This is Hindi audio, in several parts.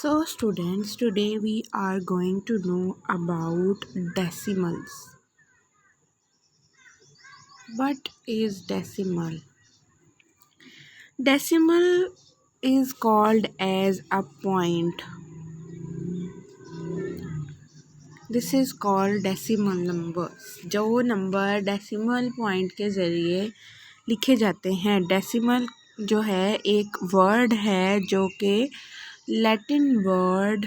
So students, today we are going to know about decimals. What is decimal? Decimal is called as a point. This is called decimal numbers. जो नंबर डेसिमल पॉइंट के ज़रिए लिखे जाते हैं. डेसिमल जो है एक वर्ड है जो कि लैटिन वर्ड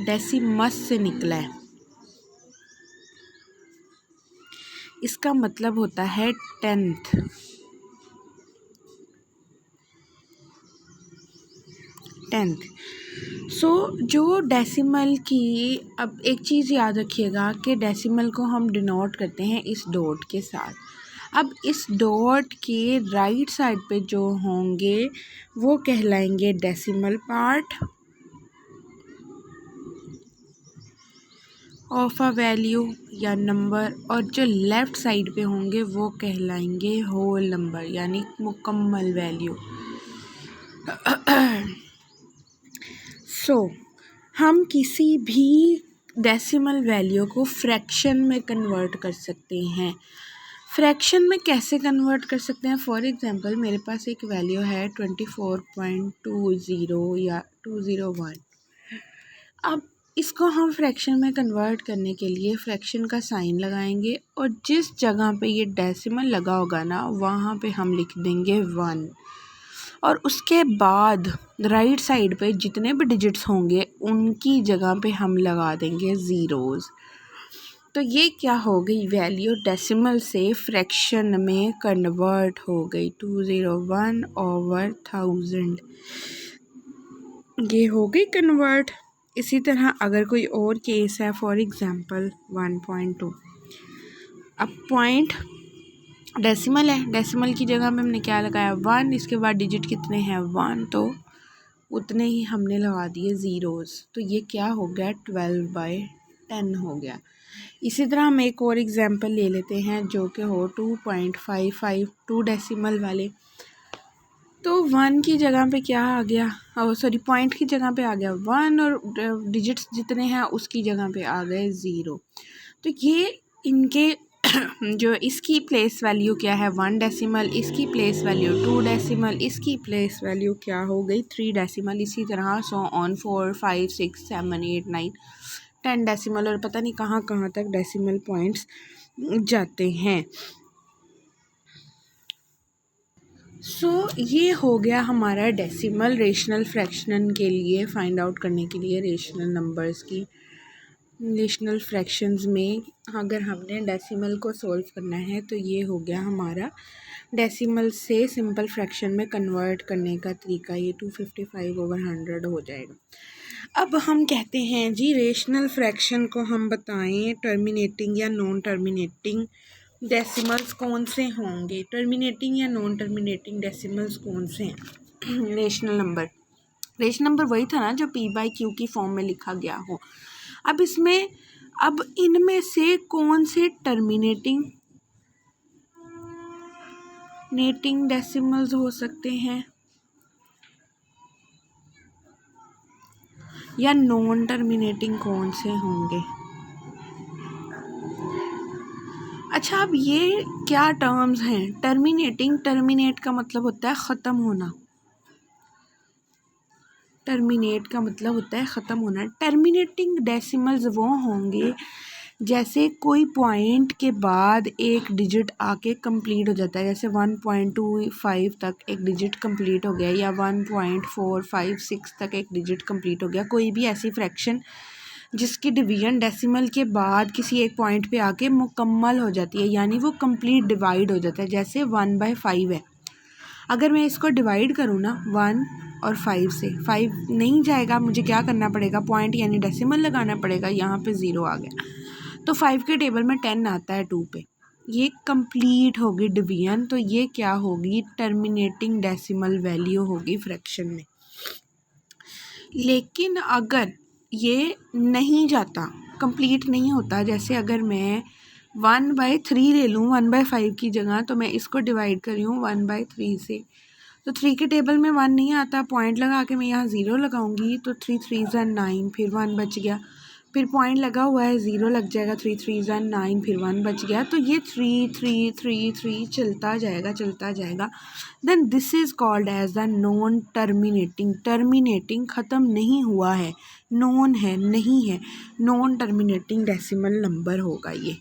डेसिमस से निकला है. इसका मतलब होता है टेंथ. जो डेसिमल की, अब एक चीज़ याद रखिएगा कि डेसिमल को हम डिनोट करते हैं इस डॉट के साथ. अब इस डॉट के राइट साइड पे जो होंगे वो कहलाएंगे decimal part of a value या नंबर, और जो लेफ़्ट साइड पे होंगे वो कहलाएंगे होल नंबर यानी मुकम्मल वैल्यू. हम किसी भी डेसिमल वैल्यू को फ्रैक्शन में कन्वर्ट कर सकते हैं. फ्रैक्शन में कैसे कन्वर्ट कर सकते हैं? फॉर एग्ज़ाम्पल मेरे पास एक वैल्यू है 24.20 या 201. अब इसको हम फ्रैक्शन में कन्वर्ट करने के लिए फ्रैक्शन का साइन लगाएंगे और जिस जगह पे ये डेसिमल लगा होगा ना वहाँ पे हम लिख देंगे 1, और उसके बाद राइट साइड पे जितने भी डिजिट्स होंगे उनकी जगह पे हम लगा देंगे ज़ीरोज़. तो ये क्या हो गई? वैल्यू डेसिमल से फ्रैक्शन में कन्वर्ट हो गई. 201/1000 ये हो गई कन्वर्ट. इसी तरह अगर कोई और केस है, फॉर एग्ज़ाम्पल 1.2. अब पॉइंट डेसिमल है, डेसिमल की जगह में हमने क्या लगाया 1, इसके बाद डिजिट कितने हैं 1, तो उतने ही हमने लगा दिए ज़ीरोज़. तो ये क्या हो गया 12/10 हो गया. इसी तरह हम एक और एग्ज़ाम्पल ले लेते हैं जो कि हो 2.55 2 डेसिमल वाले. तो 1 की जगह पे क्या आ गया, पॉइंट की जगह पे आ गया 1 और डिजिट्स जितने हैं उसकी जगह पे आ गए 0. तो ये इनके जो इसकी प्लेस वैल्यू क्या है 1 डेसिमल, इसकी प्लेस वैल्यू 2 डेसिमल, इसकी प्लेस वैल्यू क्या हो गई 3 डेसिमल. इसी तरह 4, 5, 6, 7, 8, 9, 10 डेसिमल, और पता नहीं कहाँ कहाँ तक डेसिमल पॉइंट्स जाते हैं. ये हो गया हमारा डेसिमल. रेशनल फ्रैक्शन के लिए फाइंड आउट करने के लिए रेशनल नंबर्स की रेशनल फ्रैक्शंस में अगर हमने डेसिमल को सॉल्व करना है तो ये हो गया हमारा डेसिमल से सिंपल फ्रैक्शन में कन्वर्ट करने का तरीका. ये 255/100 हो जाएगा. अब हम कहते हैं जी रेशनल फ्रैक्शन को हम बताएं टर्मिनेटिंग या नॉन टर्मिनेटिंग डेसिमल्स कौन से होंगे. टर्मिनेटिंग या नॉन टर्मिनेटिंग डेसिमल्स कौन से हैं? रेशनल नंबर वही था ना जो p/q की फॉर्म में लिखा गया हो. अब इनमें से कौन से टर्मिनेटिंग डेसिमल्स हो सकते हैं या नॉन टर्मिनेटिंग कौन से होंगे? अच्छा, अब ये क्या टर्म्स हैं? टर्मिनेट का मतलब होता है ख़त्म होना. टर्मिनेटिंग डेसिमल्स वो होंगे जैसे कोई पॉइंट के बाद एक डिजिट आके कंप्लीट हो जाता है. जैसे 1.25 तक एक डिजिट कंप्लीट हो गया या 1.456 तक एक डिजिट कंप्लीट हो गया. कोई भी ऐसी फ्रैक्शन जिसकी डिवीज़न डेसिमल के बाद किसी एक पॉइंट पे आके मुकम्मल हो जाती है यानी वो कंप्लीट डिवाइड हो जाता है. जैसे 1/5 है, अगर मैं इसको डिवाइड करूँ ना 1 और 5 से, 5 नहीं जाएगा, मुझे क्या करना पड़ेगा पॉइंट यानी डेसिमल लगाना पड़ेगा. यहाँ पे 0 आ गया तो 5 के टेबल में 10 आता है 2 पे. ये कंप्लीट होगी डिवीज़न. तो ये क्या होगी टर्मिनेटिंग डेसिमल वैल्यू होगी फ्रैक्शन में. लेकिन अगर ये नहीं जाता, कंप्लीट नहीं होता, जैसे अगर मैं 1/3 ले लूँ 1/5 की जगह, तो मैं इसको डिवाइड कर रही हूँ 1/3 से, तो 3 के टेबल में 1 नहीं आता, पॉइंट लगा के मैं यहाँ 0 लगाऊंगी तो 3 3 ज़ा 9, फिर 1 बच गया, फिर पॉइंट लगा हुआ है 0 लग जाएगा, 3 3 ज़ा 9, फिर 1 बच गया। तो ये 3 3 3 3 चलता जाएगा। Then this is called as the non terminating. Terminating ख़त्म नहीं हुआ है, नॉन है, नहीं है, नॉन टर्मिनेटिंग डेसिमल नंबर होगा ये।